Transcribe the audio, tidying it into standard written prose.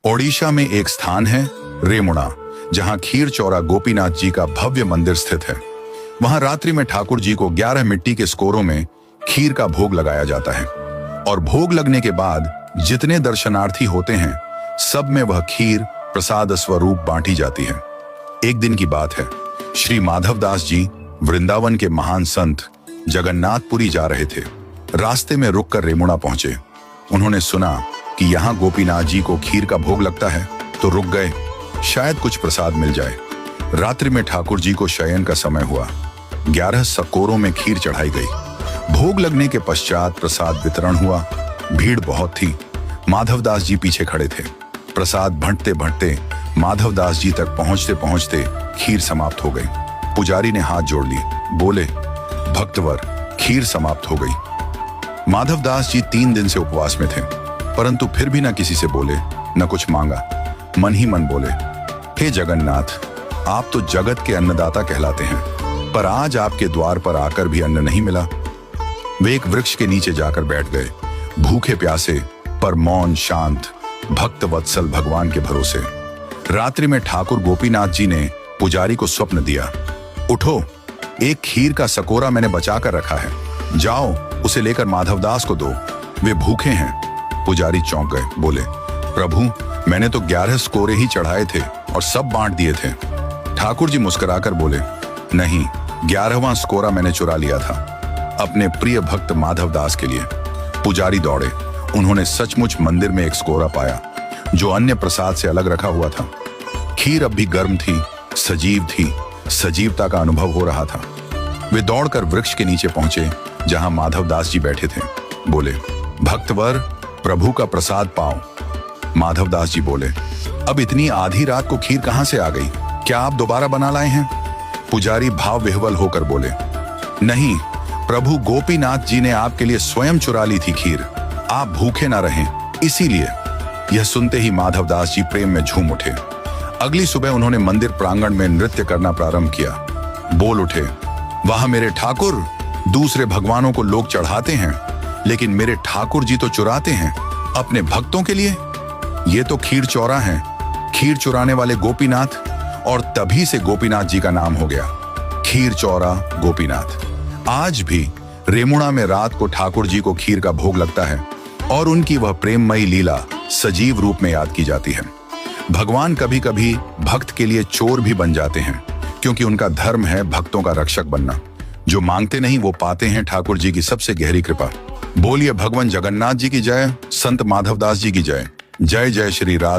ओडिशा में एक स्थान है रेमुणा, जहां खीर चौरा गोपीनाथ जी का भव्य मंदिर स्थित है। वहां रात्रि में ठाकुर जी को 11 मिट्टी के स्कोरों में खीर का भोग लगाया जाता है और भोग लगने के बाद जितने दर्शनार्थी होते हैं सब में वह खीर प्रसाद स्वरूप बांटी जाती है। एक दिन की बात है, श्री माधवदास जी वृंदावन के महान संत जगन्नाथपुरी जा रहे थे। रास्ते में रुककर रेमुणा पहुंचे। उन्होंने सुना कि यहाँ गोपीनाथ जी को खीर का भोग लगता है, तो रुक गए, शायद कुछ प्रसाद मिल जाए। रात्रि में ठाकुर जी को शयन का समय हुआ। 11 सकोरों में खीर चढ़ाई गई। भोग लगने के पश्चात प्रसाद वितरण हुआ। भीड़ बहुत थी। माधवदास जी पीछे खड़े थे। प्रसाद भंटते भंटते माधवदास जी तक पहुंचते पहुंचते खीर समाप्त हो गई। पुजारी ने हाथ जोड़ लिए, बोले, भक्तवर, खीर समाप्त हो गई। माधवदास जी 3 दिन से उपवास में थे, परंतु फिर भी न किसी से बोले, न कुछ मांगा। मन ही मन बोले, हे जगन्नाथ, आप तो जगत के अन्नदाता कहलाते हैं, पर आज आपके द्वार पर आकर भी अन्न नहीं मिला। वे एक वृक्ष के नीचे जाकर बैठ गए, भूखे प्यासे पर मौन शांत भक्त वत्सल भगवान के भरोसे। रात्रि में ठाकुर गोपीनाथ जी ने पुजारी को स्वप्न दिया, उठो, एक खीर का सकोरा मैंने बचा कर रखा है, जाओ उसे लेकर माधवदास को दो, वे भूखे हैं। पुजारी चौंक गए, बोले, प्रभु, मैंने तो 11 स्कोरे ही चढ़ाए थे और सब बांट दिए थे। ठाकुर जी मुस्कुराकर बोले, नहीं, 11वां स्कोरा मैंने चुरा लिया था, अपने प्रिय भक्त माधवदास के लिए। पुजारी दौड़े। उन्होंने सचमुच मंदिर में एक स्कोरा पाया, जो अन्य प्रसाद से अलग रखा हुआ था। खीर अब भी गर्म थी, सजीव थी, सजीवता का अनुभव हो रहा था। वे दौड़कर वृक्ष के नीचे पहुंचे, जहां माधवदास जी बैठे थे। बोले, भक्तवर, प्रभु का प्रसाद पाओ। माधवदास जी बोले, अब इतनी आधी रात को खीर कहां से आ गई? क्या आप दोबारा बना लाए हैं? पुजारी भाव विह्वल होकर बोले, नहीं, प्रभु गोपीनाथ जी ने आपके लिए स्वयं चुरा ली थी खीर, आप भूखे ना रहें, इसीलिए। यह सुनते ही माधवदास जी प्रेम में झूम उठे। अगली सुबह उन्होंने मंदिर प्रांगण में नृत्य करना प्रारंभ किया। बोल उठे, वाह मेरे ठाकुर, दूसरे भगवानों को लोग चढ़ाते हैं, लेकिन मेरे ठाकुर जी तो चुराते हैं अपने भक्तों के लिए। ये तो खीर चौरा है, खीर चुराने वाले गोपीनाथ, और तभी से गोपीनाथ जी का नाम हो गया, खीर चौरा गोपीनाथ। आज भी रेमुणा में रात को ठाकुर जी को खीर का भोग लगता है और उनकी वह प्रेममयी लीला सजीव रूप में याद की जाती है। भगवान कभी कभी भक्त के लिए चोर भी बन जाते हैं, क्योंकि उनका धर्म है भक्तों का रक्षक बनना। जो मांगते नहीं वो पाते हैं ठाकुर जी की सबसे गहरी कृपा। बोलिए भगवान जगन्नाथ जी की जय, संत माधवदास जी की जय। जय जय श्री राधे।